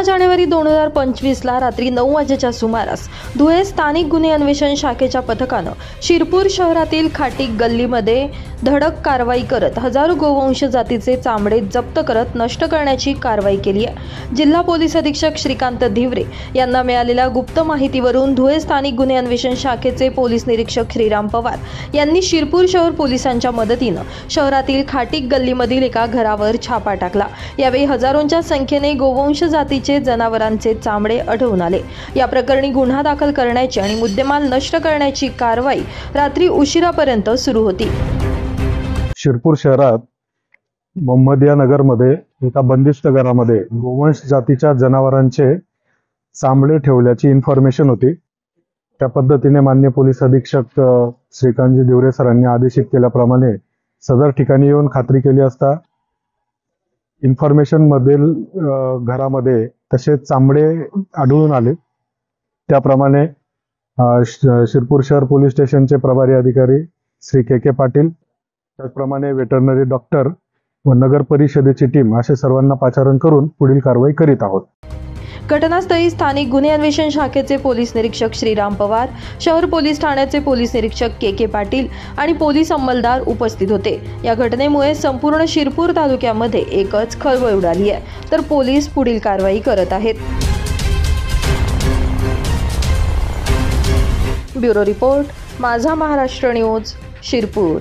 जानेवारी 2025 ला रात्री 9 वाजेच्या सुमारास धुळे स्थानिक गुन्हे अन्वेषण शाखेच्या पथकानं शिरपूर शहरातील खाटीक गल्लीमध्ये धडक कारवाई करत हजारो गोवंश जातीचे चामडे जप्त करत नष्ट करण्याची कारवाई केली आहे। जिल्हा पोलीस अधीक्षक श्रीकांत धिवरे यांना मिळालेल्या गुप्त माहितीवरून धुळे स्थानिक गुन्हे अन्वेषण शाखेचे पोलीस निरीक्षक श्रीराम पवार यांनी शिरपूर शहर पोलिसांच्या मदतीनं शहरातील खाटीक गल्लीमधील एका घरावर छापा टाकला। यावेळी हजारोंच्या संख्येने गोवंश जातीचे जनावरांचे चामडे आढळून आले। या प्रकरणी गुन्हा दाखल करण्याची आणि मुद्देमाल नष्ट करण्याची कारवाई रात्री उशिरापर्यंत सुरू होती। शिरपूर शहरात मोहम्मदिया नगरमध्ये एका बंदिस्त घरामध्ये गोवंश जातीच्या जनावरांचे चामडे ठेवल्याची इन्फॉर्मेशन होती। त्या पद्धतीने माननीय पोलीस अधीक्षक श्रीकांतजी धिवरे सरांनी आदेशित केल्याप्रमाणे सदर ठिकाणी येऊन खात्री केली असता इन्फॉर्मेशन मधील घरामध्ये तसे चामडे आढळून आले। त्याप्रमाणे शिरपूर शहर पोलीस स्टेशनचे प्रभारी अधिकारी श्री के पाटील, त्याचप्रमाणे वेटरनरी डॉक्टर व नगर परिषदेची टीम असे सर्वांना पाचारण करून पुढील कारवाई करीत आहोत। घटनास्थळी स्थानिक गुन्हे अन्वेषण शाखेचे पोलीस निरीक्षक श्रीराम पवार, शहर पोलीस ठाण्याचे पोलीस निरीक्षक के पाटील आणि पोलीस अंमलदार उपस्थित होते। या घटनेमुळे संपूर्ण शिरपूर तालुक्यामध्ये एकच खळबळ उडाली आहे, तर पोलीस पुढील कारवाई करत आहेत। ब्युरो रिपोर्ट, माझा महाराष्ट्र न्यूज, शिरपूर।